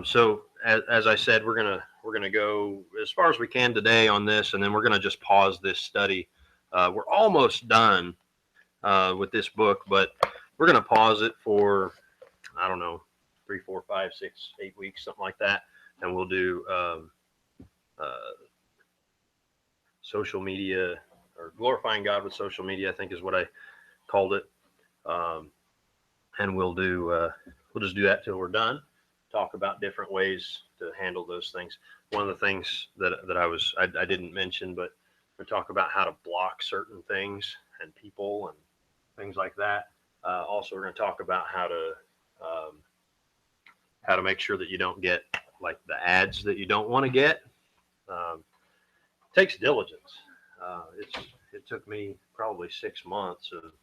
So as I said, we're gonna go as far as we can today on this, and then we're gonna just pause this study. We're almost done with this book, but we're gonna pause it for, I don't know, 3, 4, 5, 6, 8 weeks, something like that, and we'll do social media, or glorifying God with social media, I think is what I called it. And we'll just do that till we're done. Talk about different ways to handle those things. One of the things that I didn't mention, but we talk about how to block certain things and people and things like that. Also, we're going to talk about how to make sure that you don't get like the ads that you don't want to get. Takes diligence. It took me probably 6 months of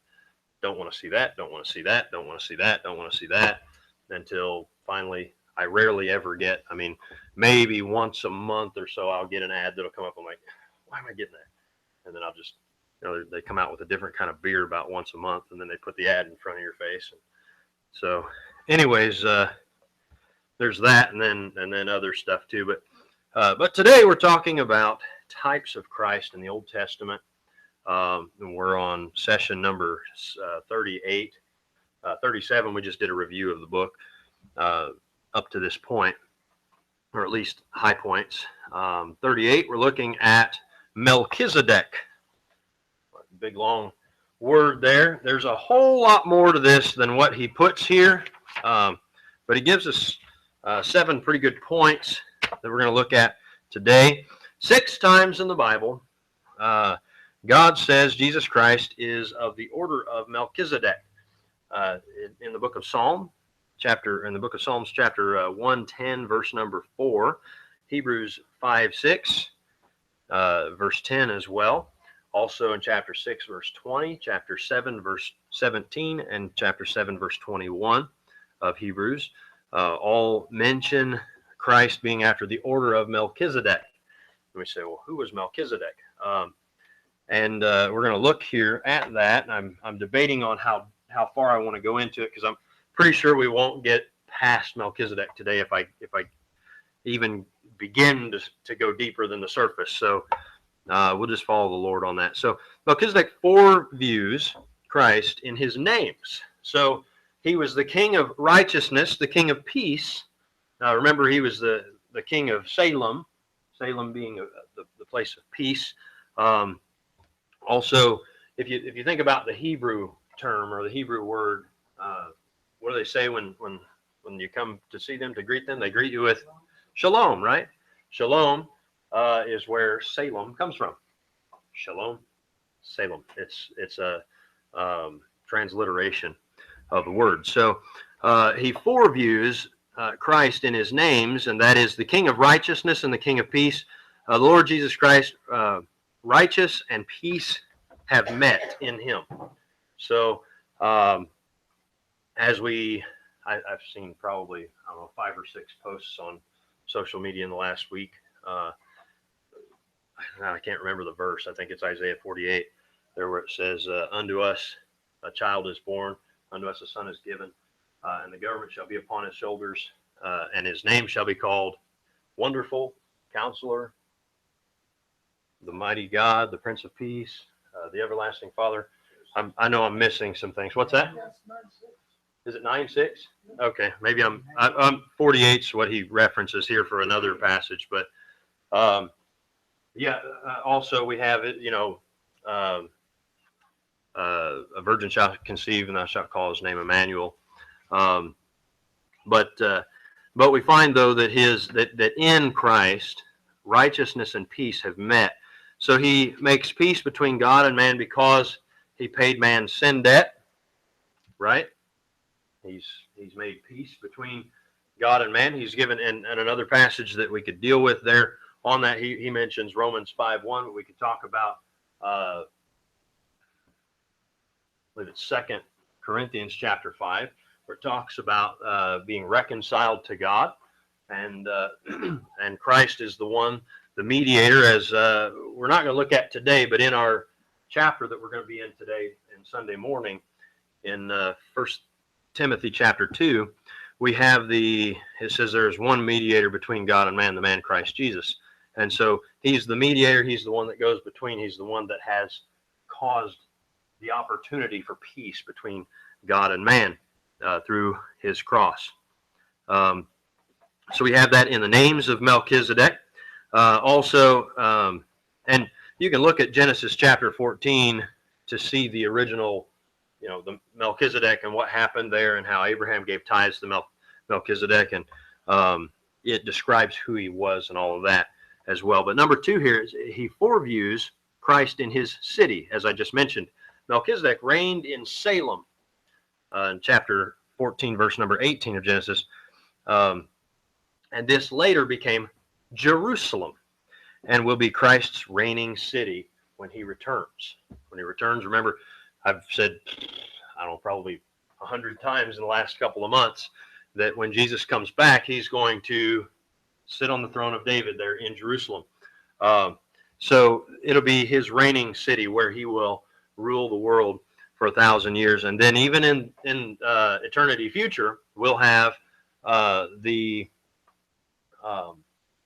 don't want to see that, don't want to see that, don't want to see that, don't want to see that, until finally I rarely ever get, I mean, maybe once a month or so I'll get an ad that'll come up. I'm like, why am I getting that? And then I'll just, they come out with a different kind of beer about once a month, and then they put the ad in front of your face. And so anyways, there's that, and then other stuff too. But today we're talking about types of Christ in the Old Testament. And we're on session number 38, 37. We just did a review of the book up to this point, or at least high points. 38, we're looking at Melchisedec. Big long word there. There's a whole lot more to this than what he puts here, but he gives us 7 pretty good points that we're going to look at today. 6 times in the Bible, God says Jesus Christ is of the order of Melchizedek. In the book of Psalms, chapter 110, verse number 4, Hebrews 5:6, verse 10 as well. Also in chapter 6, verse 20, chapter 7, verse 17, and chapter 7, verse 21 of Hebrews, all mention Christ being after the order of Melchizedek. And we say, well, who was Melchizedek? And we're going to look here at that. And I'm debating on how far I want to go into it, because I'm pretty sure we won't get past Melchizedek today if I even begin to go deeper than the surface. So we'll just follow the Lord on that. So Melchizedek views Christ in his names. So he was the king of righteousness, the king of peace. Now remember, he was the king of Salem, Salem being the place of peace. Also, if you think about the Hebrew term or the Hebrew word, what do they say when you come to see them, to greet them? They greet you with shalom, right? Shalom is where Salem comes from. Shalom, Salem. It's a transliteration of the word. So he foreviews Christ in his names, and that is the King of righteousness and the King of peace. The Lord Jesus Christ, righteous and peace have met in him. So I've seen probably, I don't know, 5 or 6 posts on social media in the last week. I can't remember the verse. I think it's Isaiah 48 there, where it says, unto us a child is born, unto us a son is given, and the government shall be upon his shoulders, and his name shall be called Wonderful, Counselor, the Mighty God, the Prince of Peace, the Everlasting Father. I know I'm missing some things. What's that? Is it 9:6? Okay, maybe I'm 48 is what he references here for another passage, but also we have it, a virgin shall conceive, and thou shalt call his name Emmanuel. But we find though that in Christ righteousness and peace have met. So he makes peace between God and man because he paid man's sin debt, right? He's made peace between God and man. He's given, in another passage that we could deal with there on that, he mentions Romans 5:1, but we could talk about, I believe it's 2 Corinthians chapter 5, where it talks about being reconciled to God, and Christ is the one, the mediator, as we're not going to look at today, but in our chapter that we're going to be in today and Sunday morning, in 1 Timothy chapter 2, we have it says there's one mediator between God and man, the man Christ Jesus. And so he's the mediator. He's the one that goes between. He's the one that has caused the opportunity for peace between God and man through his cross. So we have that in the names of Melchizedek. And you can look at Genesis chapter 14 to see the original, the Melchizedek and what happened there and how Abraham gave tithes to Melchizedek. And it describes who he was and all of that as well. But number 2 here is he foreviews Christ in his city, as I just mentioned. Melchizedek reigned in Salem in chapter 14, verse number 18 of Genesis. And this later became Jerusalem and will be Christ's reigning city when he returns. When he returns, remember, I've said, I don't know, probably 100 times in the last couple of months that when Jesus comes back, he's going to sit on the throne of David there in Jerusalem. So it'll be his reigning city where he will rule the world for 1,000 years. And then even in eternity future, we'll have the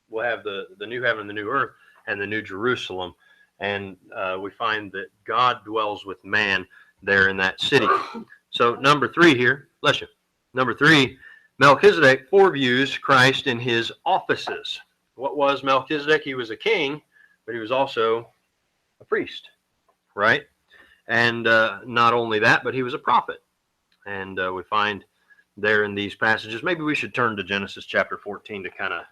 new heaven and the new earth and the new Jerusalem. And we find that God dwells with man there in that city. So number 3 here, bless you. Number 3, Melchizedek foreviews Christ in his offices. What was Melchizedek? He was a king, but he was also a priest, right? And not only that, but he was a prophet. And we find there in these passages, maybe we should turn to Genesis chapter 14 to kind of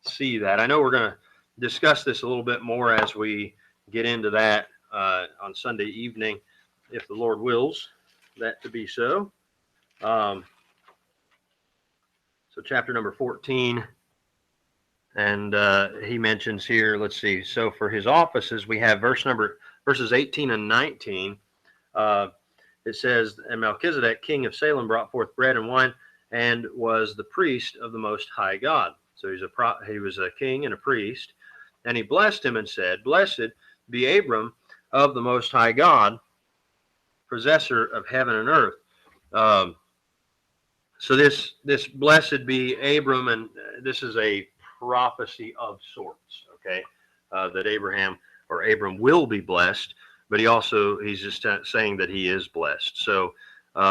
see that. I know we're going to discuss this a little bit more as we get into that on Sunday evening, if the Lord wills that to be so. So chapter number 14, and he mentions here, let's see, so for his offices, we have verses 18 and 19. It says, and Melchizedek, king of Salem, brought forth bread and wine and was the priest of the Most High God. So he was a king and a priest. And he blessed him and said, Blessed be Abram of the Most High God, possessor of heaven and earth. So this blessed be Abram, and this is a prophecy of sorts, okay, that Abram will be blessed, but he's just saying that he is blessed. So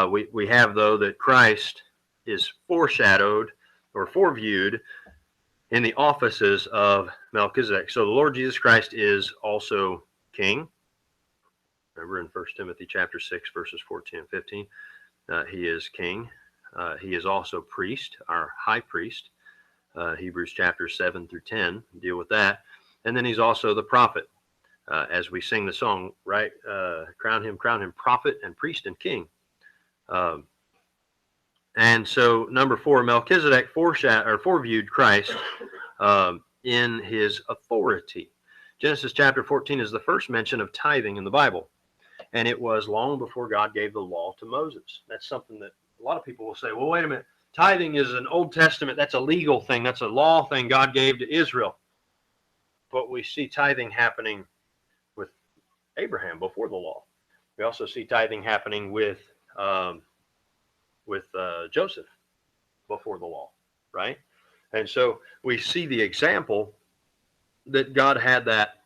we have, though, that Christ is foreshadowed or foreviewed in the offices of Melchizedek. So the Lord Jesus Christ is also king. Remember in 1 Timothy chapter 6, verses 14 and 15, he is king. He is also priest, our high priest. Hebrews chapter 7 through 10 deal with that. And then he's also the prophet. As we sing the song, right? Crown him prophet and priest and king. And so number 4, Melchizedek foreviewed Christ in his authority. Genesis chapter 14 is the first mention of tithing in the Bible. And it was long before God gave the law to Moses. That's something that a lot of people will say, well, wait a minute. Tithing is an Old Testament. That's a legal thing. That's a law thing God gave to Israel. But we see tithing happening with Abraham before the law. We also see tithing happening with Joseph before the law, right? And so we see the example that God had that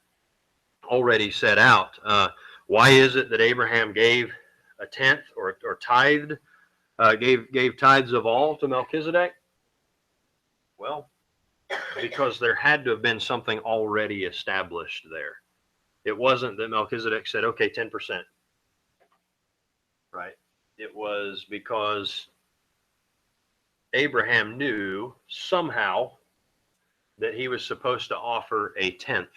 already set out. Why is it that Abraham gave a tenth or tithed, gave tithes of all to Melchizedek? Well, because there had to have been something already established there. It wasn't that Melchizedek said, okay, 10%, right? It was because Abraham knew somehow that he was supposed to offer a tenth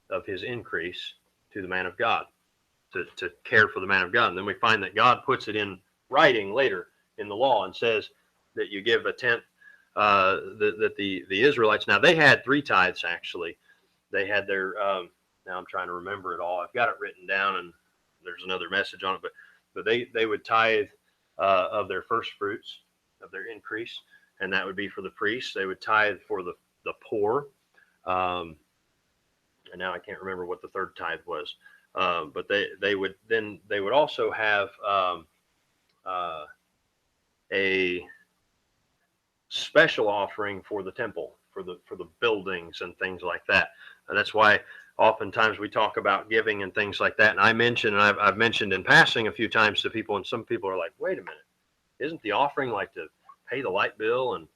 of his increase to the man of God, to care for the man of God. And then we find that God puts it in writing later in the law and says that you give a tenth, that the Israelites, now they had 3 tithes actually. They had their, now I'm trying to remember it all. I've got it written down and there's another message on it, but they would tithe of their first fruits, of their increase, and that would be for the priests. They would tithe for the poor. And now I can't remember what the third tithe was. But they would also have special offering for the temple, for the buildings and things like that. And that's why oftentimes we talk about giving and things like that. And I mentioned, and I've mentioned in passing a few times to people, and some people are like, wait a minute, isn't the offering like to pay the light bill and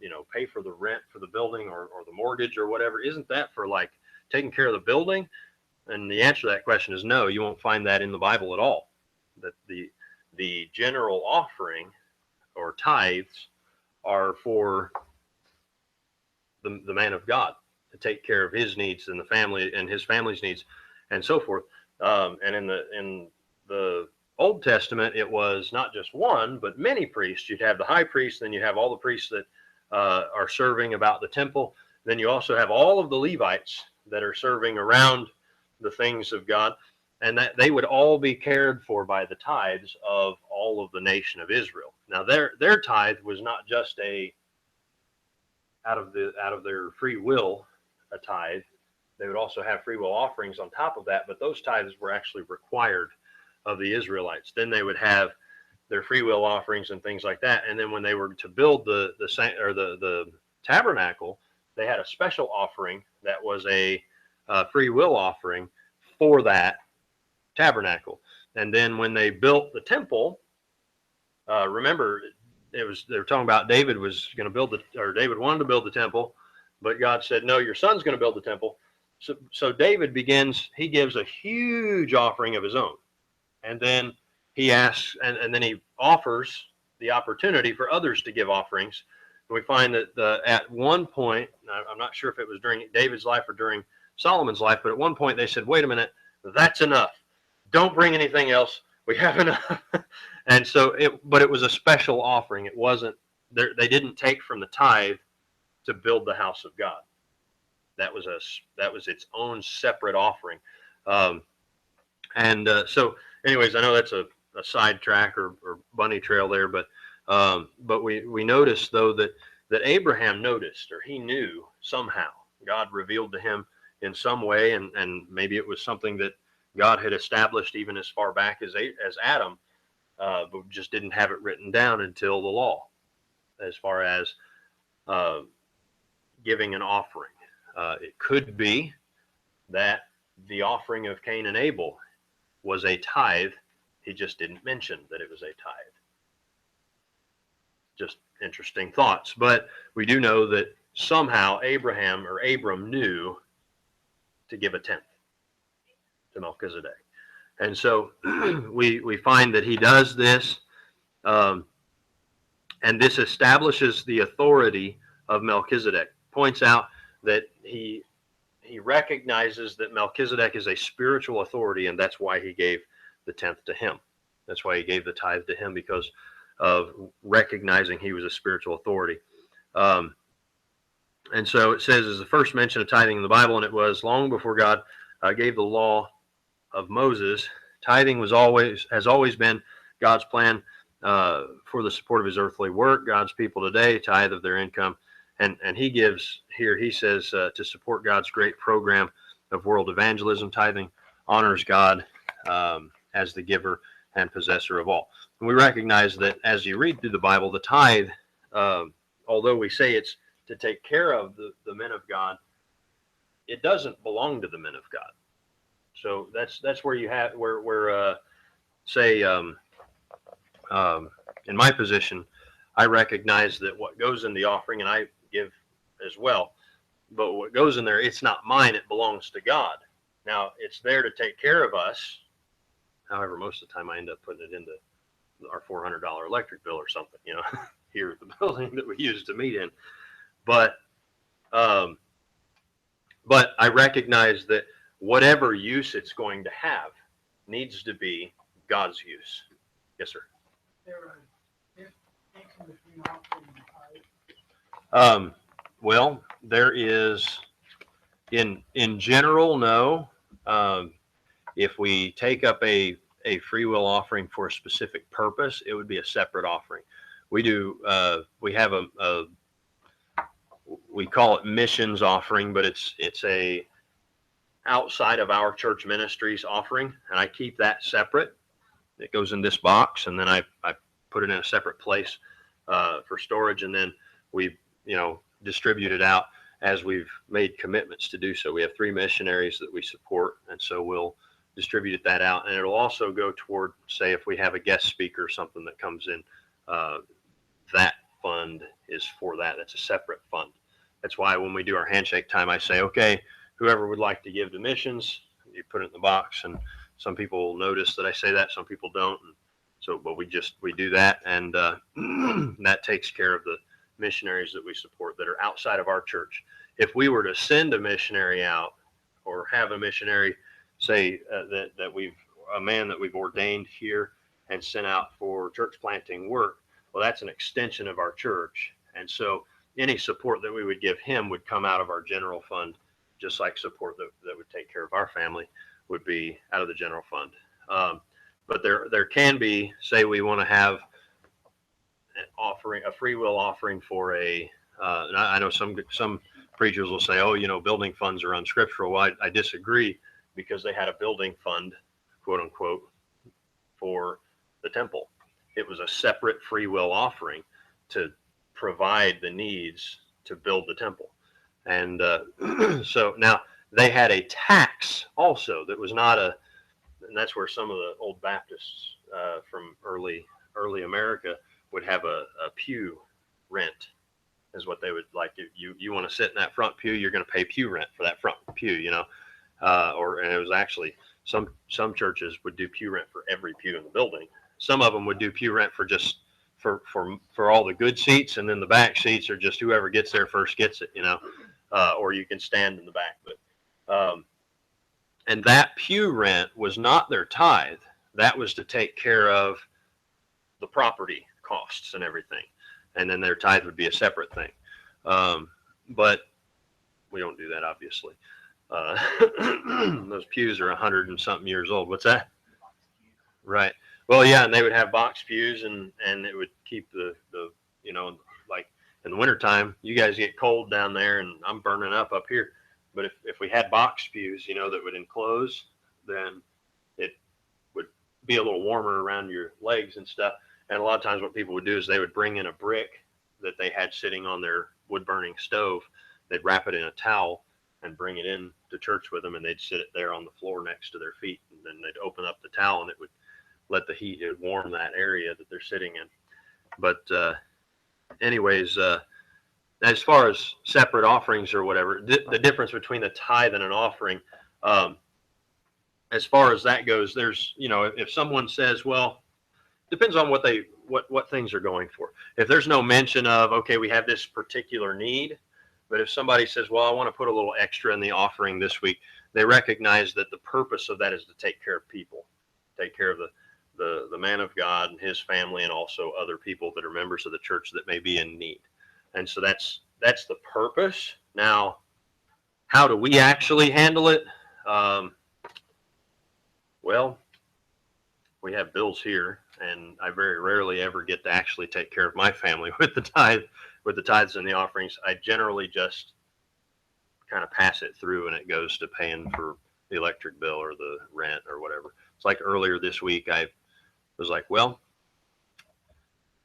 you know, pay for the rent for the building or the mortgage or whatever? Isn't that for like taking care of the building? And the answer to that question is no. You won't find that in the Bible at all. That the general offering or tithes are for the man of God to take care of his needs and the family and his family's needs and so forth. And in the Old Testament, it was not just one, but many priests. You'd have the high priest, then you have all the priests that are serving about the temple. Then you also have all of the Levites that are serving around the things of God, and that they would all be cared for by the tithes of all of the nation of Israel. Now their tithe was not just out of their free will a tithe. They would also have free will offerings on top of that, but those tithes were actually required of the Israelites. Then they would have their free will offerings and things like that. And then when they were to build the tabernacle, they had a special offering that was a free will offering for that tabernacle. And then when they built the temple, remember, they were talking about David was going to build David wanted to build the temple, but God said, no, your son's going to build the temple. So David he gives a huge offering of his own. And then he asks, and then he offers the opportunity for others to give offerings. And we find that at one point, I'm not sure if it was during David's life or during Solomon's life, but at one point they said, wait a minute, that's enough. Don't bring anything else. We have enough. And so but it was a special offering. It wasn't, they didn't take from the tithe to build the house of God. That was its own separate offering. So anyways, I know that's a sidetrack or bunny trail there, but we noticed though that Abraham noticed, or he knew somehow, God revealed to him in some way, and maybe it was something that God had established even as far back as Adam, but just didn't have it written down until the law, as far as giving an offering. It could be that the offering of Cain and Abel was a tithe. He just didn't mention that it was a tithe. Just interesting thoughts. But we do know that somehow Abram knew to give a tenth to Melchizedek. And so we find that he does this, and this establishes the authority of Melchizedek. Points out that he recognizes that Melchizedek is a spiritual authority, and that's why he gave the tenth to him. That's why he gave the tithe to him, because of recognizing he was a spiritual authority. And so it says, is the first mention of tithing in the Bible, and it was long before God gave the law of Moses. Tithing has always been God's plan for the support of his earthly work. God's people today tithe of their income, and he gives here, he says, to support God's great program of world evangelism. Tithing honors God as the giver and possessor of all. And we recognize that as you read through the Bible, the tithe, although we say it's to take care of the men of God, it doesn't belong to the men of God. So that's where you have where say in my position, I recognize that what goes in the offering, and I give as well, but what goes in there, it's not mine, it belongs to God. Now it's there to take care of us. However, most of the time I end up putting it into our $400 electric bill or something, here at the building that we use to meet in. But I recognize that whatever use it's going to have needs to be God's use. Yes, sir. Well, there is, in general, no. If we take up a free will offering for a specific purpose, it would be a separate offering. We have we call it missions offering, but it's a outside of our church ministries offering, and I keep that separate. It goes in this box, and then I put it in a separate place for storage, and then we, distribute it out as we've made commitments to do so. We have 3 missionaries that we support, and so we'll distribute that out, and it'll also go toward, say, if we have a guest speaker or something that comes in, that fund is for that. That's a separate fund. That's why when we do our handshake time, I say, okay, whoever would like to give to missions, you put it in the box, and some people notice that I say that, some people don't. And so, but we do that, and that takes care of the missionaries that we support that are outside of our church. If we were to send a missionary out, or have a missionary, say that a man that we've ordained here and sent out for church planting work, well, that's an extension of our church, and so any support that we would give him would come out of our general fund, just like support that would take care of our family would be out of the general fund. But there can be, say we want to have an offering, a free will offering for and I know some preachers will say, oh, building funds are unscriptural. Well, I disagree, because they had a building fund, quote unquote, for the temple. It was a separate free will offering to provide the needs to build the temple. And so now they had a tax also that was not and that's where some of the old Baptists from early America would have a pew rent, is what they would like. You want to sit in that front pew, you're going to pay pew rent for that front pew, and it was actually some churches would do pew rent for every pew in the building. Some of them would do pew rent for just for all the good seats, and then the back seats are just whoever gets there first gets it, or you can stand in the back. But and that pew rent was not their tithe. That was to take care of the property costs and everything, and then their tithe would be a separate thing. But we don't do that, obviously. Those pews are 100 and something years old. What's that? Right. Well, yeah, and they would have box pews, and it would keep the like in the wintertime, you guys get cold down there, and I'm burning up here. But if we had box pews, that would enclose, then it would be a little warmer around your legs and stuff. And a lot of times what people would do is they would bring in a brick that they had sitting on their wood-burning stove. They'd wrap it in a towel and bring it in to church with them, and they'd sit it there on the floor next to their feet. And then they'd open up the towel, and it would let the heat, it would warm that area that they're sitting in. But anyways, as far as separate offerings or whatever, the difference between a tithe and an offering, as far as that goes, there's, if someone says, well, depends on what things are going for. If there's no mention of, okay, we have this particular need, but if somebody says, well, I want to put a little extra in the offering this week, they recognize that the purpose of that is to take care of people, take care of the man of God and his family, and also other people that are members of the church that may be in need. And so that's the purpose. Now, how do we actually handle it? Well, we have bills here, and I very rarely ever get to actually take care of my family with the tithes and the offerings. I generally just kind of pass it through, and it goes to paying for the electric bill or the rent or whatever. It's like earlier this week, I was like, well,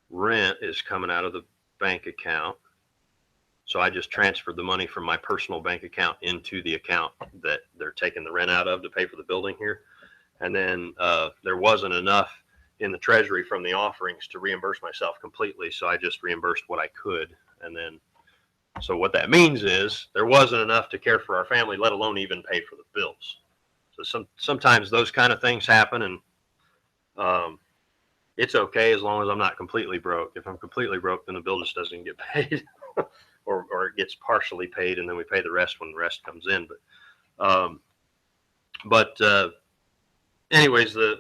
rent is coming out of the bank account. So I just transferred the money from my personal bank account into the account that they're taking the rent out of to pay for the building here. And then there wasn't enough in the treasury from the offerings to reimburse myself completely. So I just reimbursed what I could. And then, so what that means is there wasn't enough to care for our family, let alone even pay for the bills. So sometimes those kind of things happen, and it's okay as long as I'm not completely broke. If I'm completely broke, then the bill just doesn't get paid. or it gets partially paid, and then we pay the rest when the rest comes in. But anyways, did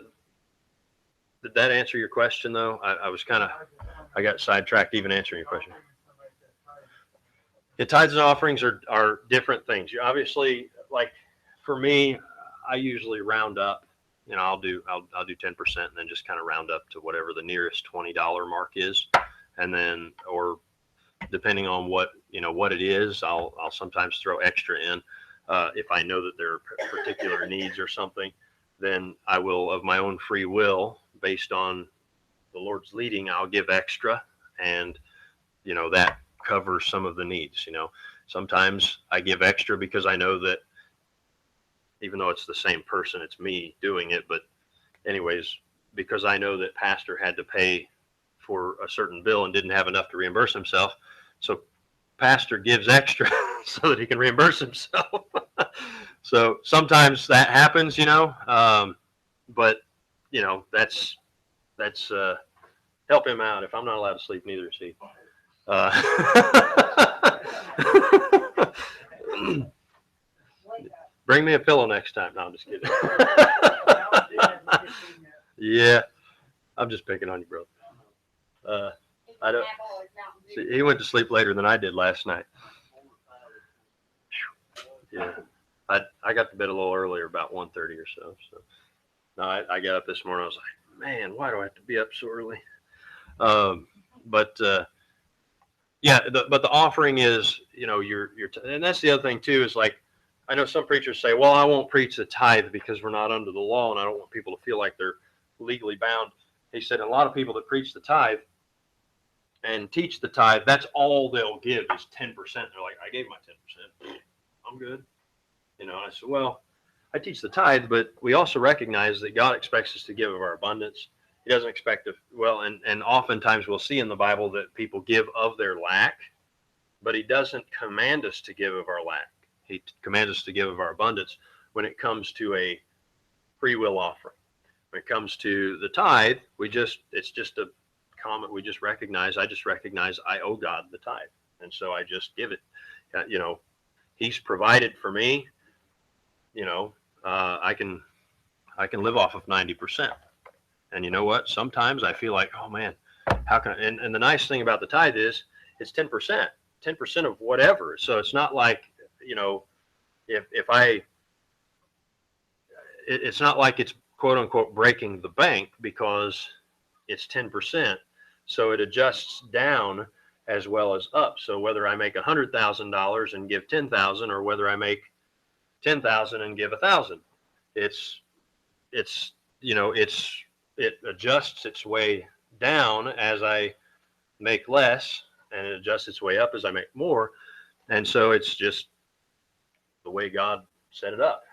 that answer your question though? I got sidetracked even answering your question. The tithes and offerings are different things. You obviously, like for me, I usually round up. I'll do 10% and then just kind of round up to whatever the nearest $20 mark is, and then or depending on what it is, I'll sometimes throw extra in. If I know that there are particular needs or something, then I will, of my own free will, based on the Lord's leading, I'll give extra. and that covers some of the needs. Sometimes I give extra because I know that even though it's the same person, it's me doing it. But anyways, because I know that pastor had to pay for a certain bill and didn't have enough to reimburse himself, so pastor gives extra so that he can reimburse himself. So sometimes that happens, but that's help him out. If I'm not allowed to sleep, neither is he. Bring me a pillow next time. No, I'm just kidding. Yeah, I'm just picking on you, brother. I don't. See, he went to sleep later than I did last night. Yeah, I got to bed a little earlier, about 1:30 or so. So no, I got up this morning. I was like, man, why do I have to be up so early? But the offering is, and that's the other thing too, is like, I know some preachers say, well, I won't preach the tithe because we're not under the law and I don't want people to feel like they're legally bound. He said a lot of people that preach the tithe and teach the tithe, that's all they'll give is 10%. They're like, I gave my 10%. I'm good. And I said, well, I teach the tithe, but we also recognize that God expects us to give of our abundance. He doesn't expect to, and oftentimes we'll see in the Bible that people give of their lack, but he doesn't command us to give of our lack. He commands us to give of our abundance when it comes to a free will offering. When it comes to the tithe, it's just a comment. I just recognize I owe God the tithe. And so I just give it. He's provided for me, I can live off of 90%. And you know what? Sometimes I feel like, oh man, how can I? And the nice thing about the tithe is it's 10%, 10% of whatever. So it's not like, it's not like it's quote unquote breaking the bank because it's 10%. So it adjusts down as well as up. So whether I make $100,000 and give 10,000, or whether I make 10,000 and give 1,000, it adjusts its way down as I make less, and it adjusts its way up as I make more. And so it's just the way God set it up,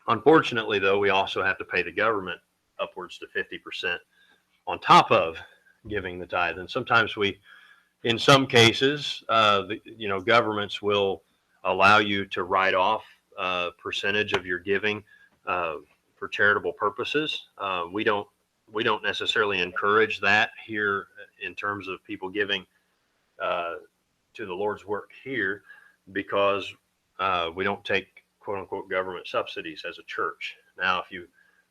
Unfortunately, though, we also have to pay the government upwards to 50% on top of giving the tithe. And sometimes in some cases, governments will allow you to write off a percentage of your giving for charitable purposes. We don't necessarily encourage that here in terms of people giving to the Lord's work here, because we don't take quote unquote government subsidies as a church. Now, if you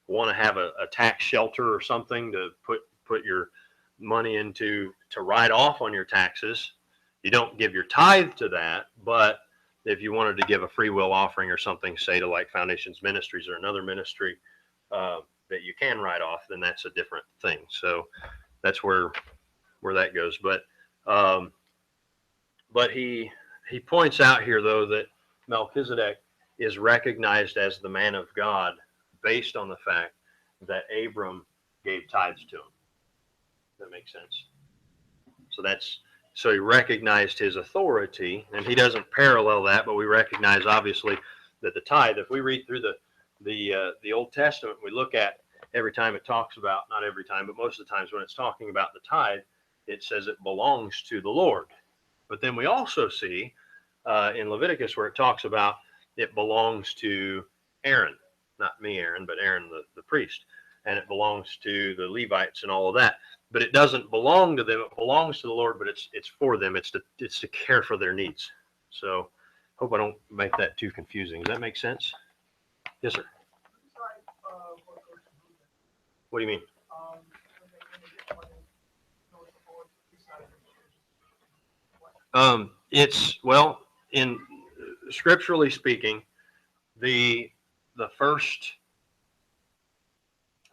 want to have a tax shelter or something to put your money into to write off on your taxes, you don't give your tithe to that. But if you wanted to give a free will offering or something, say to like Foundations Ministries or another ministry that you can write off, then that's a different thing. So that's where that goes. But he points out here, though, that Melchizedek is recognized as the man of God based on the fact that Abram gave tithes to him. That makes sense. So he recognized his authority, and he doesn't parallel that, but we recognize obviously that the tithe, if we read through the Old Testament, we look at every time it talks about, not every time, but most of the times when it's talking about the tithe, it says it belongs to the Lord. But then we also see in Leviticus where it talks about it belongs to Aaron, not me, Aaron, but Aaron, the priest, and it belongs to the Levites and all of that. But it doesn't belong to them. It belongs to the Lord, but it's for them. It's to care for their needs. So hope I don't make that too confusing. Does that make sense? Yes, sir. What do you mean? In scripturally speaking, the first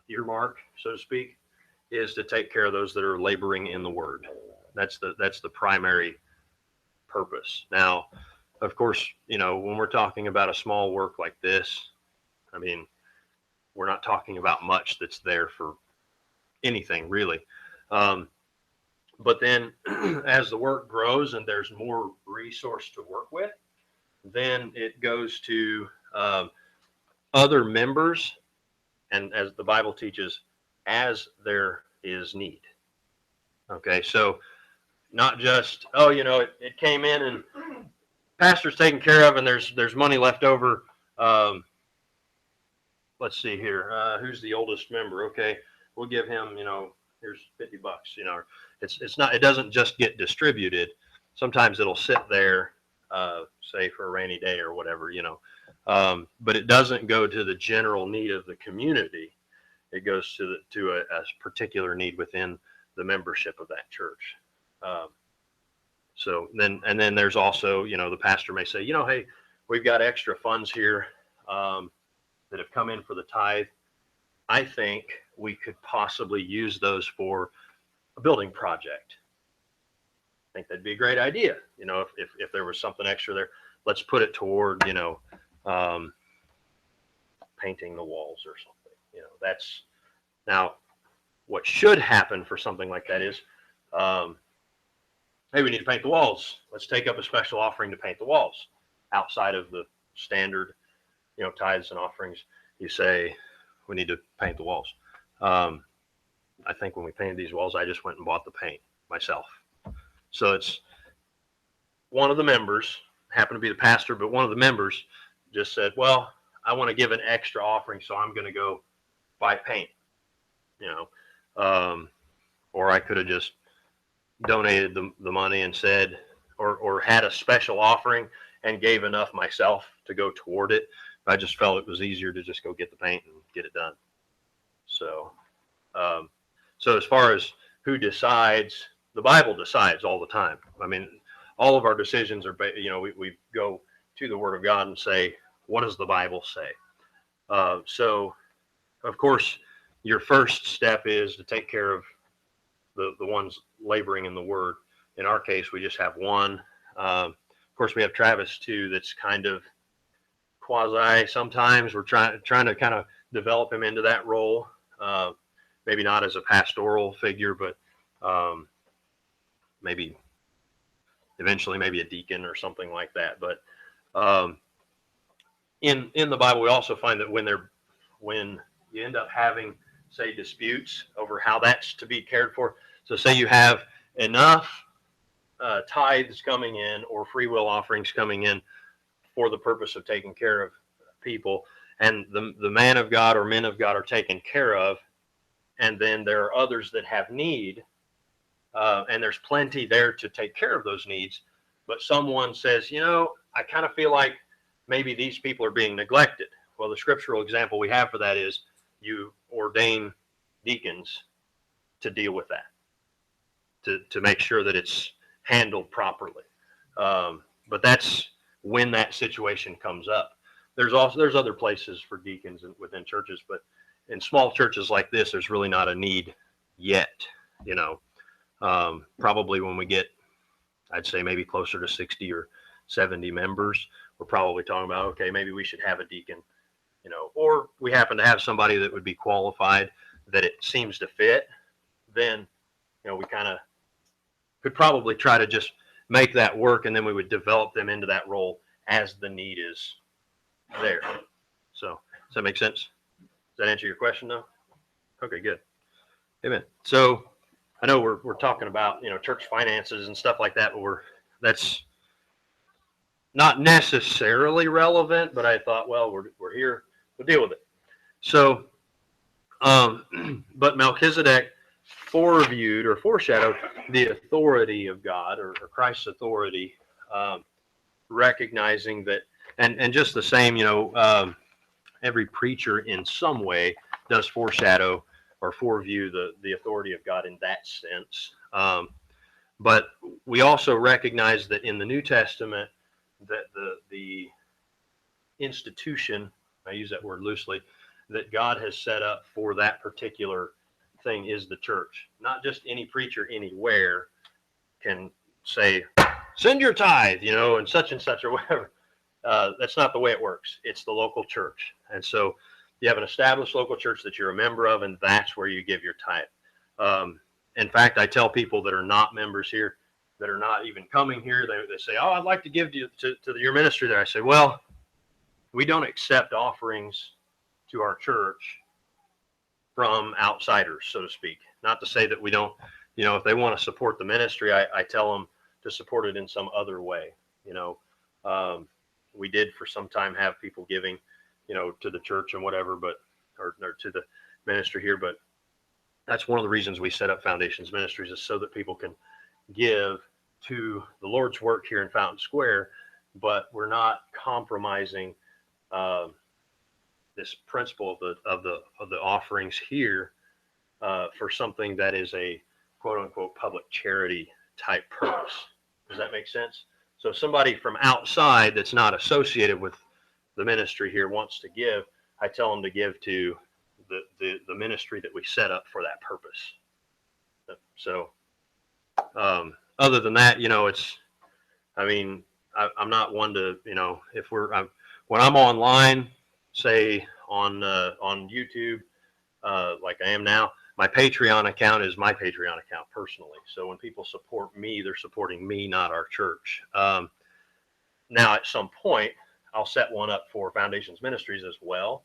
earmark, so to speak, is to take care of those that are laboring in the word. That's the primary purpose. Now, of course, when we're talking about a small work like this, I mean, we're not talking about much that's there for anything really. But then as the work grows and there's more resource to work with, then it goes to other members, and as the Bible teaches, as there is need. Okay, so not just, oh, it came in and pastor's taken care of and there's money left over. Let's see here. Who's the oldest member? Okay, we'll give him, here's $50. It's not. It doesn't just get distributed. Sometimes it'll sit there, say for a rainy day or whatever, but it doesn't go to the general need of the community. It goes to a particular need within the membership of that church. So then there's also, the pastor may say, hey, we've got extra funds here that have come in for the tithe. I think we could possibly use those for a building project. I think that'd be a great idea. If there was something extra there, let's put it toward, painting the walls or something. That's now what should happen for something like that is, hey, we need to paint the walls. Let's take up a special offering to paint the walls outside of the standard, tithes and offerings. You say, we need to paint the walls. I think when we painted these walls, I just went and bought the paint myself. So it's one of the members, happened to be the pastor, but one of the members just said, well, I want to give an extra offering, so I'm going to go buy paint, or I could have just donated the money and said, or had a special offering and gave enough myself to go toward it. I just felt it was easier to just go get the paint and get it done. So, so as far as who decides, the Bible decides all the time. I mean, all of our decisions are, we go to the Word of God and say, what does the Bible say? So, of course, your first step is to take care of the ones laboring in the Word. In our case, we just have one. Of course, we have Travis too. That's kind of quasi. Sometimes we're trying to kind of develop him into that role. Maybe not as a pastoral figure, but maybe eventually maybe a deacon or something like that. But in the Bible, we also find that when you end up having, say, disputes over how that's to be cared for. So say you have enough tithes coming in or free will offerings coming in for the purpose of taking care of people, and the man of God or men of God are taken care of, and then there are others that have need, and there's plenty there to take care of those needs, but someone says, I kind of feel like maybe these people are being neglected. Well, the scriptural example we have for that is you ordain deacons to deal with that, to make sure that it's handled properly. But that's when that situation comes up. There's other places for deacons within churches, but in small churches like this, there's really not a need yet. Probably when we get, I'd say maybe closer to 60 or 70 members, we're probably talking about, okay, maybe we should have a deacon, or we happen to have somebody that would be qualified that it seems to fit, then, we kind of could probably try to just make that work, and then we would develop them into that role as the need is there. So does that make sense? Does that answer your question though? Okay, good. Amen. So I know we're talking about, church finances and stuff like that, but that's not necessarily relevant, but I thought, well, we're here, we'll deal with it. So, but Melchizedek foreviewed or foreshadowed the authority of God or Christ's authority, recognizing that, and just the same, every preacher in some way does foreshadow or foreview the authority of God in that sense. But we also recognize that in the New Testament, that the institution, I use that word loosely, that God has set up for that particular thing is the church. Not just any preacher anywhere can say, send your tithe, and such or whatever. That's not the way it works. It's the local church. And so you have an established local church that you're a member of, and that's where you give your tithe. In fact, I tell people that are not members here, that are not even coming here, they say, oh, I'd like to give to your ministry there. I say, well, we don't accept offerings to our church from outsiders, so to speak. Not to say that we don't, if they want to support the ministry, I tell them to support it in some other way. We did for some time have people giving, to the church and whatever, or to the ministry here, but that's one of the reasons we set up Foundations Ministries, is so that people can give to the Lord's work here in Fountain Square, but we're not compromising this principle of the offerings here for something that is a quote unquote public charity type purpose. Does that make sense? So if somebody from outside that's not associated with the ministry here wants to give, I tell them to give to the ministry that we set up for that purpose. So other than that, I'm not one to, when I'm online, say on YouTube, like I am now, my Patreon account is my Patreon account personally. So when people support me, they're supporting me, not our church. Now at some point, I'll set one up for Foundations Ministries as well.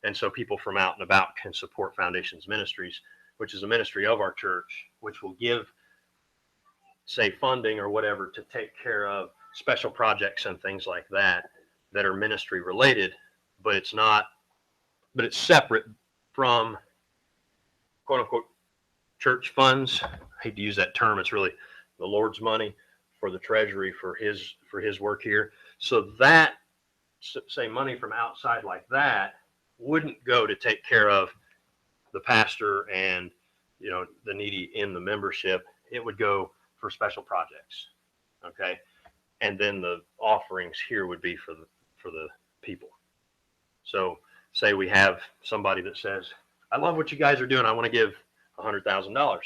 And so people from out and about can support Foundations Ministries, which is a ministry of our church, which will give, say, funding or whatever to take care of special projects and things like that are ministry related, but it's separate from quote unquote church funds. I hate to use that term. It's really the Lord's money for the treasury for his work here. So that, say, money from outside like that wouldn't go to take care of the pastor and the needy in the membership. It would go for special projects. Okay. And then the offerings here would be for the people. So say we have somebody that says, I love what you guys are doing, I want to give $100,000.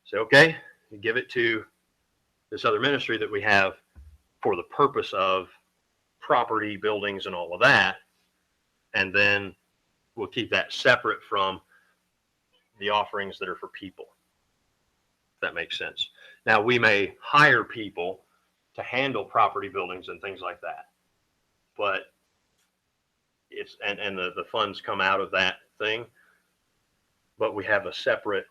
Say, okay, you give it to this other ministry that we have for the purpose of property, buildings, and all of that. And then we'll keep that separate from the offerings that are for people. If that makes sense. Now, we may hire people to handle property, buildings, and things like that, but it's and the funds come out of that thing. But we have a separate,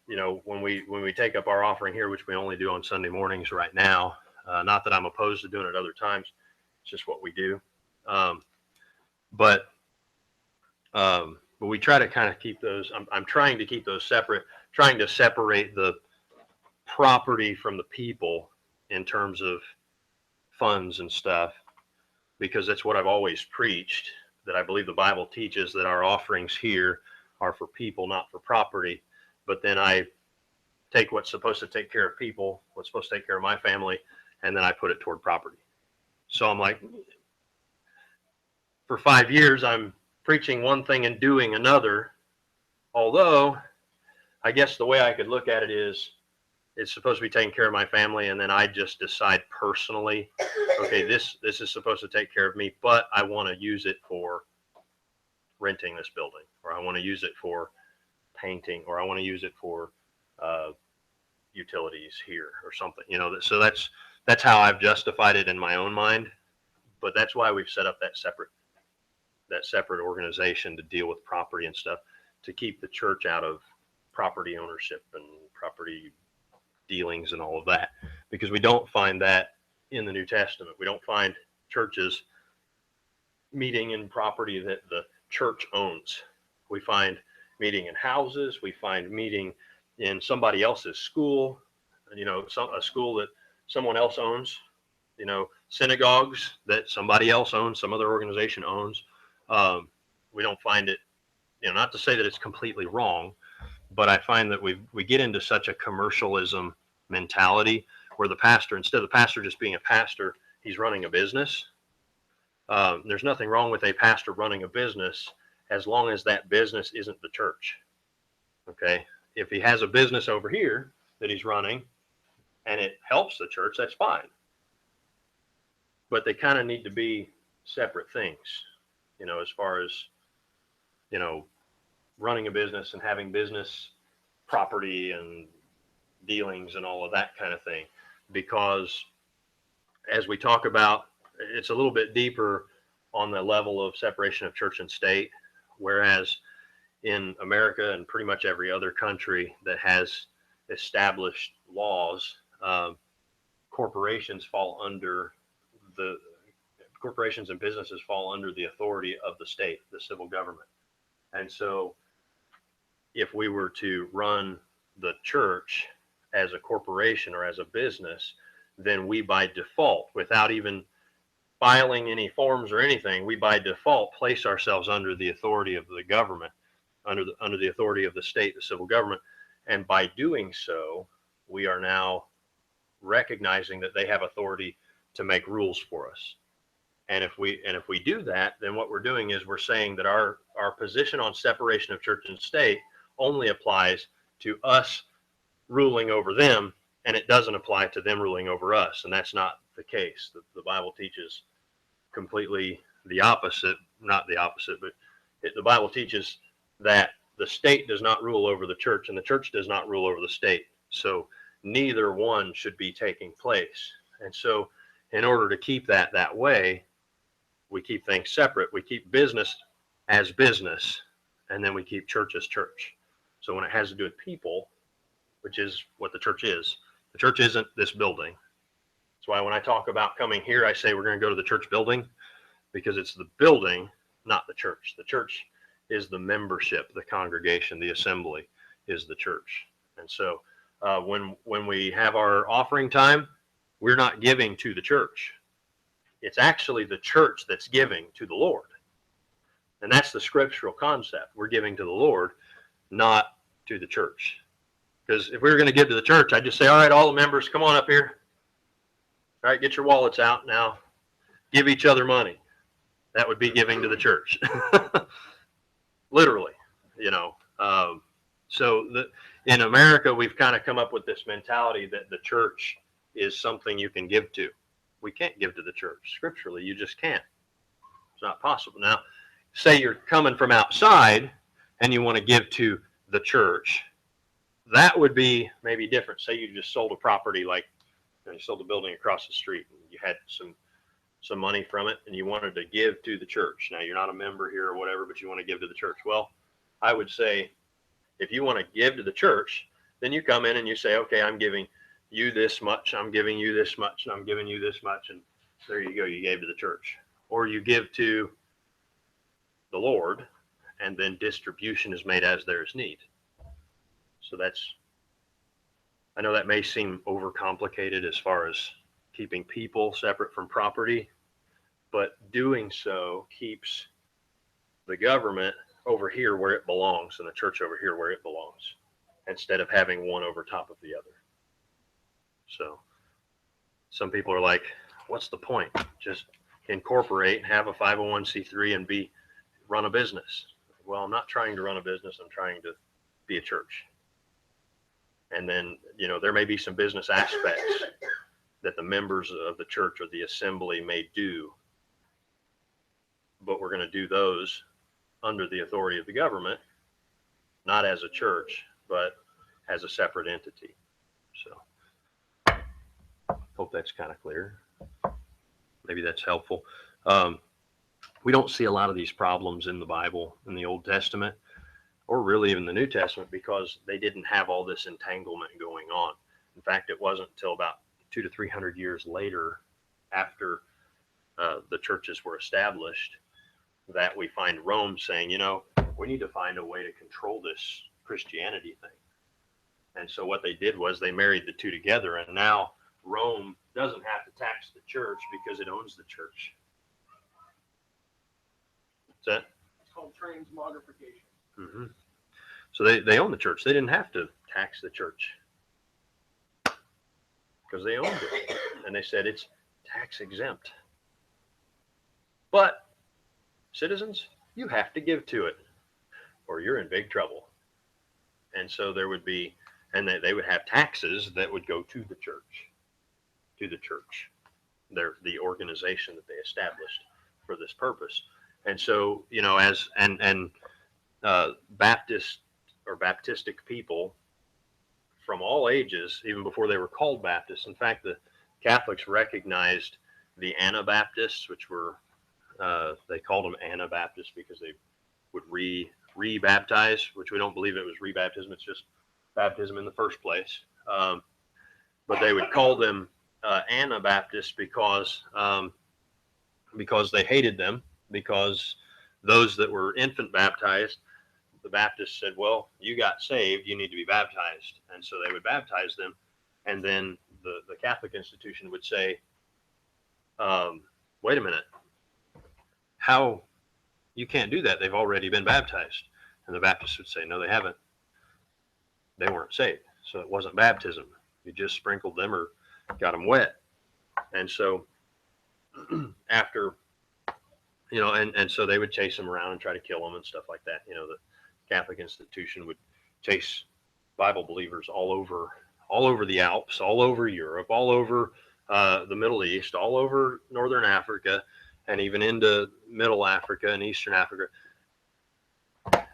when we take up our offering here, which we only do on Sunday mornings right now. Not that I'm opposed to doing it other times. It's just what we do. But we try to kind of keep those. I'm trying to keep those separate. Trying to separate the property from the people in terms of funds and stuff, because that's what I've always preached, that I believe the Bible teaches that our offerings here are for people, not for property. But then I take what's supposed to take care of people, what's supposed to take care of my family, and then I put it toward property. So I'm like, for 5 years, I'm preaching one thing and doing another. Although, I guess the way I could look at it is, it's supposed to be taking care of my family, and then I just decide personally, okay, this is supposed to take care of me, but I want to use it for renting this building, or I want to use it for painting, or I want to use it for utilities here or something. So that's how I've justified it in my own mind. But that's why we've set up that separate organization to deal with property and stuff, to keep the church out of property ownership and property dealings and all of that, because we don't find that in the New Testament. We don't find churches meeting in property that the church owns. We find meeting in houses. We find meeting in somebody else's school, a school that someone else owns, synagogues that somebody else owns, some other organization owns. We don't find it, not to say that it's completely wrong, but I find that we get into such a commercialism mentality where the pastor, instead of the pastor just being a pastor, he's running a business. There's nothing wrong with a pastor running a business as long as that business isn't the church. Okay. If he has a business over here that he's running and it helps the church, that's fine. But they kind of need to be separate things, as far as, running a business and having business property and dealings and all of that kind of thing. Because as we talk about, it's a little bit deeper on the level of separation of church and state, whereas in America and pretty much every other country that has established laws, corporations and businesses fall under the authority of the state, the civil government. And so if we were to run the church as a corporation or as a business, then we by default, without even filing any forms or anything, we by default place ourselves under the authority of the government, under the authority of the state, the civil government. And by doing so, we are now recognizing that they have authority to make rules for us. And if we do that, then what we're doing is we're saying that our position on separation of church and state only applies to us ruling over them, and it doesn't apply to them ruling over us. And that's not the case. The Bible teaches completely the opposite, not the opposite, but the Bible teaches that the state does not rule over the church and the church does not rule over the state. So neither one should be taking place. And so in order to keep that way, we keep things separate. We keep business as business, and then we keep church as church. So when it has to do with people, which is what the church is, the church isn't this building. That's why when I talk about coming here, I say we're going to go to the church building, because it's the building, not the church. The church is the membership, the congregation, the assembly is the church. And so when we have our offering time, we're not giving to the church. It's actually the church that's giving to the Lord. And that's the scriptural concept. We're giving to the Lord, not to the church. Because if we were going to give to the church, I'd just say, all right, all the members, come on up here. All right, get your wallets out now. Give each other money. That would be giving to the church. Literally, you know. In America, we've kind of come up with this mentality that the church is something you can give to. We can't give to the church. Scripturally, you just can't. It's not possible. Now, say you're coming from outside and you want to give to the church. That would be maybe different. Say you just sold a property, like you sold a building across the street, and you had some money from it, and you wanted to give to the church. Now, you're not a member here or whatever, but you want to give to the church. Well, I would say if you want to give to the church, then you come in and you say, okay, I'm giving you this much, I'm giving you this much, and I'm giving you this much, and there you go, you gave to the church. Or you give to the Lord, and then distribution is made as there is need. So I know that may seem overcomplicated as far as keeping people separate from property, but doing so keeps the government over here where it belongs and the church over here where it belongs, instead of having one over top of the other. So some people are like, what's the point? Just incorporate, have a 501c3 and run a business. Well, I'm not trying to run a business. I'm trying to be a church. And then, there may be some business aspects that the members of the church or the assembly may do, but we're going to do those under the authority of the government, not as a church, but as a separate entity. So hope that's kind of clear. Maybe that's helpful. We don't see a lot of these problems in the Bible, in the Old Testament, or really even the New Testament, because they didn't have all this entanglement going on. In fact, it wasn't until about 200 to 300 years later, after the churches were established, that we find Rome saying, we need to find a way to control this Christianity thing. And so what they did was they married the two together, and now Rome doesn't have to tax the church because it owns the church. What's that? It's called transmogrification. Mm-hmm. So they own the church. They didn't have to tax the church because they owned it. And they said it's tax exempt. But citizens, you have to give to it or you're in big trouble. And so there would be, and they would have taxes that would go to the church. They're the organization that they established for this purpose. And so, Baptist or Baptistic people from all ages, even before they were called Baptists. In fact, the Catholics recognized the Anabaptists, which were, they called them Anabaptists because they would re-baptize, which we don't believe it was rebaptism. It's just baptism in the first place. But they would call them Anabaptists because they hated them, because those that were infant baptized, the Baptists said, well, you got saved, you need to be baptized. And so they would baptize them. And then the Catholic institution would say, wait a minute, how, you can't do that. They've already been baptized. And the Baptists would say, no, they haven't. They weren't saved. So it wasn't baptism. You just sprinkled them or got them wet. And so after, and so they would chase them around and try to kill them and stuff like that. The Catholic institution would chase Bible believers all over the Alps, all over Europe, all over the Middle East, all over Northern Africa, and even into Middle Africa and Eastern Africa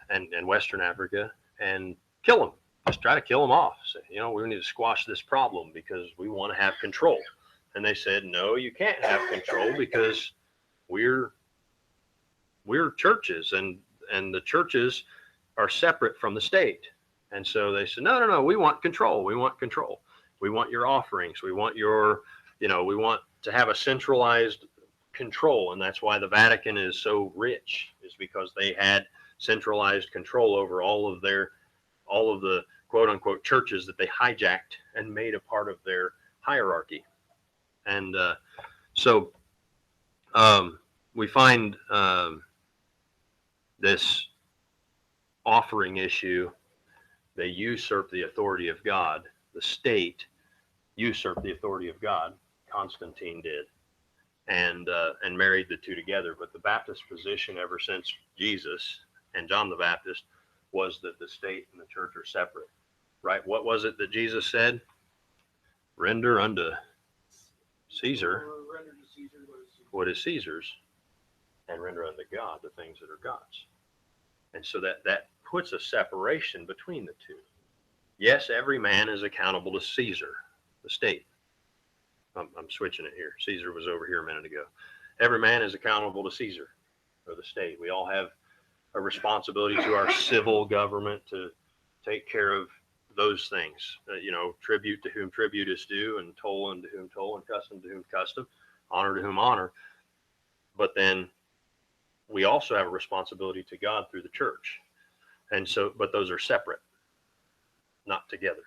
and Western Africa, and kill them. Just try to kill them off. Say, we need to squash this problem because we want to have control. And they said, no, you can't have control because we're churches, and the churches are separate from the state. And so they said, no, we want control. We want control. We want your offerings. We want your, we want to have a centralized control. And that's why the Vatican is so rich, is because they had centralized control over all of the quote unquote churches that they hijacked and made a part of their hierarchy. And so we find this offering issue. They usurp the authority of God. The state usurped the authority of God. Constantine did, and married the two together. But the Baptist position ever since Jesus and John the Baptist was that the state and the church are separate, right? What was it that Jesus said? Render unto Caesar what is Caesar's, and render unto God the things that are God's. And so that puts a separation between the two. Yes, every man is accountable to Caesar, the state. I'm switching it here. Caesar was over here a minute ago. Every man is accountable to Caesar, or the state. We all have a responsibility to our civil government to take care of those things. Tribute to whom tribute is due, and toll unto whom toll, and custom to whom custom, honor to whom honor. But then we also have a responsibility to God through the church. And so, but those are separate, not together.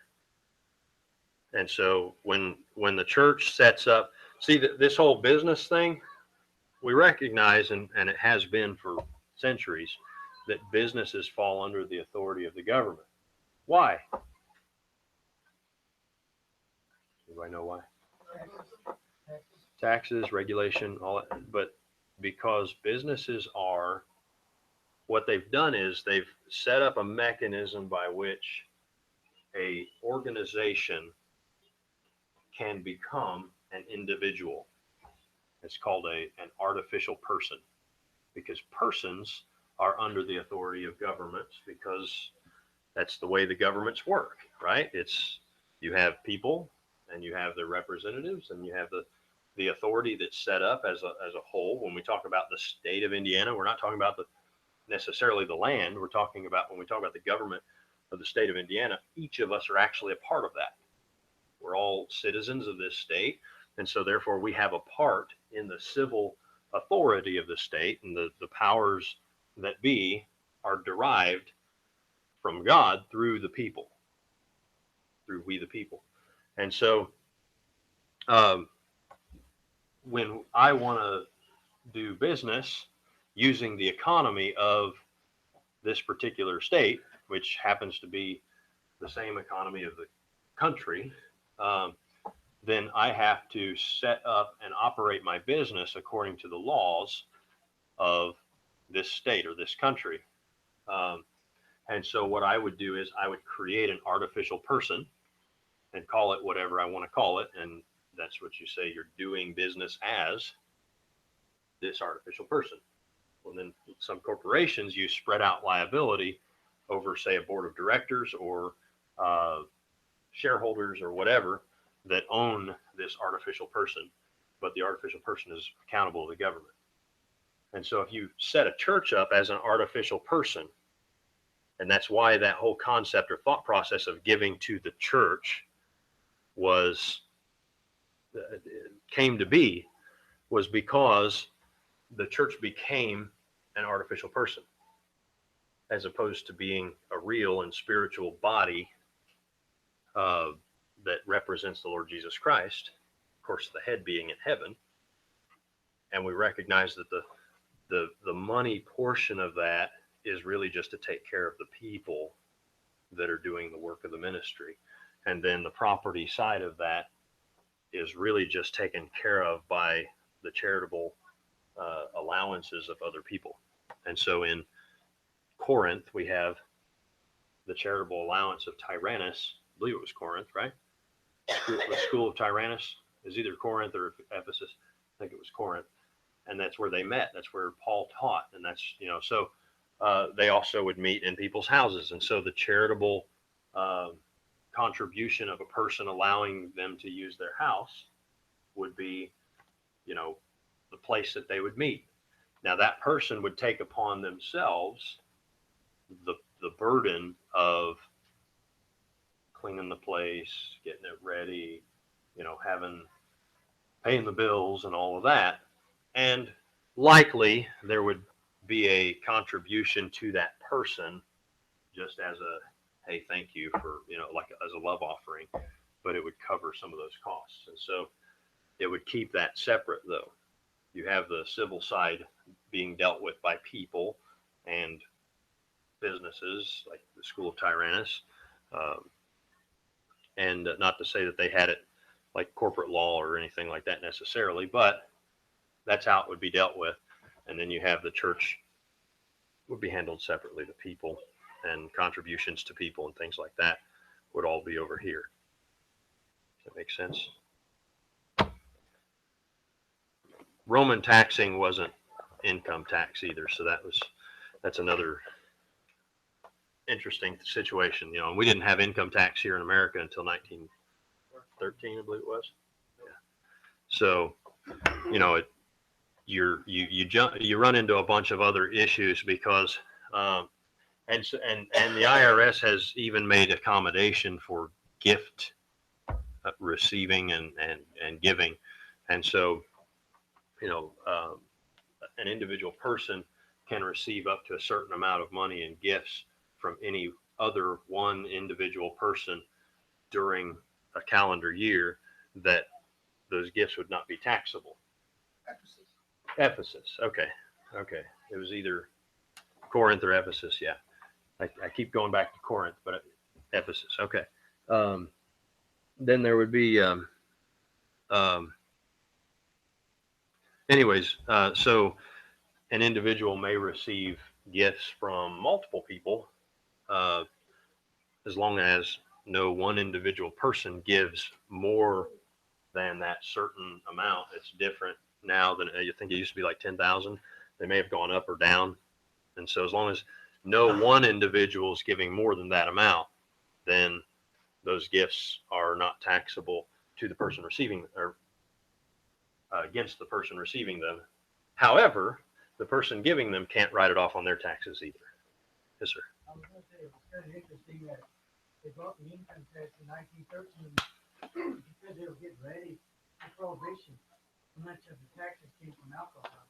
And so when the church sets up, see, this whole business thing, we recognize, and it has been for centuries, that businesses fall under the authority of the government. Why? Anybody know why? Taxes, regulation, all that. But because businesses are, what they've done is they've set up a mechanism by which a organization can become an individual. It's called an artificial person, because persons are under the authority of governments, because that's the way the governments work, right? You have people, and you have their representatives, and you have the authority that's set up as a whole. When we talk about the state of Indiana, we're not talking about necessarily the land. We're talking about, when we talk about the government of the state of Indiana, each of us are actually a part of that. We're all citizens of this state, and so therefore we have a part in the civil authority of the state, and the powers that be are derived from God through the people, through we the people. And so when I want to do business using the economy of this particular state, which happens to be the same economy of the country, then I have to set up and operate my business according to the laws of this state or this country. And so what I would do is I would create an artificial person and call it whatever I want to call it. And that's what you say, you're doing business as this artificial person. Well, then some corporations, you spread out liability over, say, a board of directors or shareholders or whatever that own this artificial person, but the artificial person is accountable to the government. And so if you set a church up as an artificial person, and that's why that whole concept or thought process of giving to the church came to be, was because the church became an artificial person, as opposed to being a real and spiritual body that represents the Lord Jesus Christ, of course, the head being in heaven. And we recognize that the money portion of that is really just to take care of the people that are doing the work of the ministry. And then the property side of that is really just taken care of by the charitable allowances of other people. And so in Corinth, we have the charitable allowance of Tyrannus. I believe it was Corinth, right? The school of Tyrannus is either Corinth or Ephesus. I think it was Corinth. And that's where they met. That's where Paul taught. And that's, so they also would meet in people's houses. And so the charitable contribution of a person allowing them to use their house would be, the place that they would meet. Now that person would take upon themselves the burden of cleaning the place, getting it ready, paying the bills and all of that. And likely there would be a contribution to that person just as a, hey, thank you for, like as a love offering, but it would cover some of those costs. And so it would keep that separate though. You have the civil side being dealt with by people and businesses like the School of Tyrannus. And not to say that they had it like corporate law or anything like that necessarily, but that's how it would be dealt with. And then you have the church would be handled separately. The people and contributions to people and things like that would all be over here. Does that make sense? Roman taxing wasn't income tax either. So that's another interesting situation, and we didn't have income tax here in America until 1913, I believe it was. Yeah. So, you run into a bunch of other issues because, and the IRS has even made accommodation for gift receiving and giving, and so, an individual person can receive up to a certain amount of money in gifts from any other one individual person during a calendar year, that those gifts would not be taxable. Ephesus. Okay. It was either Corinth or Ephesus. Yeah. I keep going back to Corinth, but Ephesus. Okay. Then there would be, so an individual may receive gifts from multiple people, as long as no one individual person gives more than that certain amount. It's different now than I think it used to be like 10,000. They may have gone up or down. And so as long as no one individual is giving more than that amount, then those gifts are not taxable to the person receiving, or against the person receiving them. However, the person giving them can't write it off on their taxes either. Yes, sir. I was going to say, it was kind of interesting that they brought the income tax in 1913 because they were getting ready for prohibition. So much of the taxes came from alcohol.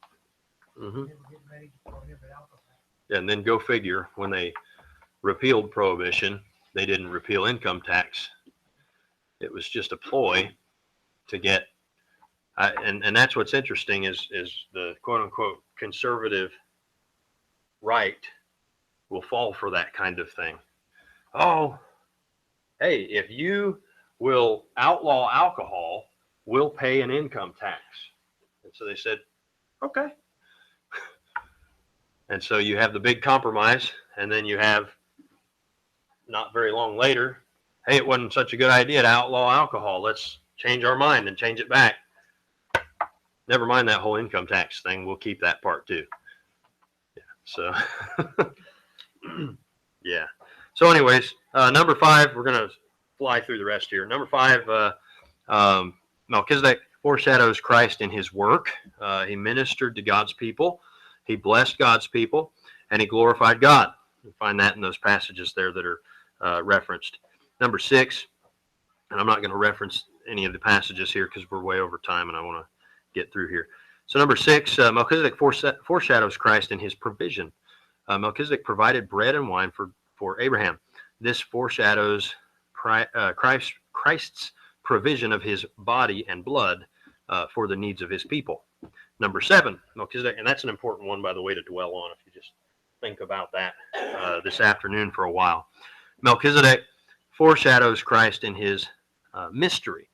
Mm-hmm. They were getting ready to prohibit alcohol. And then go figure, when they repealed prohibition, they didn't repeal income tax. It was just a ploy to get, and that's what's interesting is the quote unquote conservative right will fall for that kind of thing. Oh, hey, if you will outlaw alcohol, we'll pay an income tax. And so they said, okay. And so you have the big compromise, and then you have, not very long later, hey, it wasn't such a good idea to outlaw alcohol. Let's change our mind and change it back. Never mind that whole income tax thing. We'll keep that part too. Yeah. So, yeah. So anyways, number 5, we're going to fly through the rest here. Number 5, Melchizedek foreshadows Christ in his work. He ministered to God's people. He blessed God's people, and he glorified God. You find that in those passages there that are referenced. Number 6, and I'm not going to reference any of the passages here because we're way over time and I want to get through here. So number 6, Melchizedek foreshadows Christ in his provision. Melchizedek provided bread and wine for Abraham. This foreshadows Christ's provision of his body and blood for the needs of his people. Number 7, Melchizedek, and that's an important one, by the way, to dwell on if you just think about that this afternoon for a while. Melchizedek foreshadows Christ in his mystery.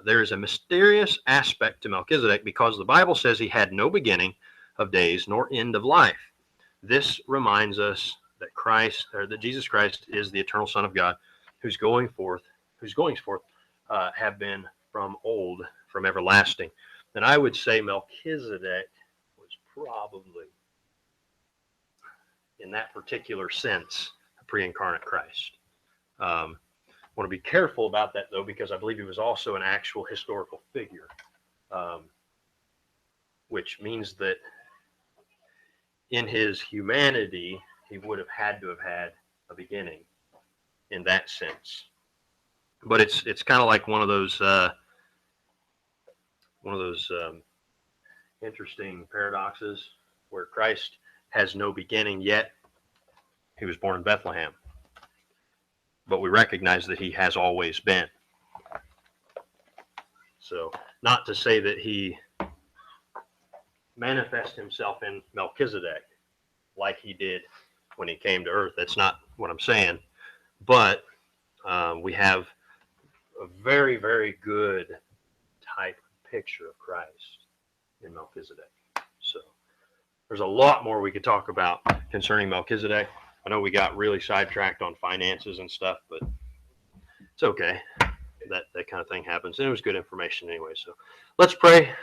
There is a mysterious aspect to Melchizedek because the Bible says he had no beginning of days nor end of life. This reminds us that Jesus Christ is the eternal Son of God, whose goings forth have been from old, from everlasting. And I would say Melchizedek was probably, in that particular sense, a pre-incarnate Christ. I want to be careful about that, though, because I believe he was also an actual historical figure, which means that in his humanity, he would have had to have had a beginning in that sense. But it's kind of like one of those interesting paradoxes where Christ has no beginning, yet he was born in Bethlehem. But we recognize that he has always been. So, not to say that he manifests himself in Melchizedek like he did when he came to earth. That's not what I'm saying. But we have a very, very good type picture of Christ in Melchizedek. So, there's a lot more we could talk about concerning Melchizedek. I know we got really sidetracked on finances and stuff, but it's okay. That kind of thing happens. And it was good information anyway. So let's pray.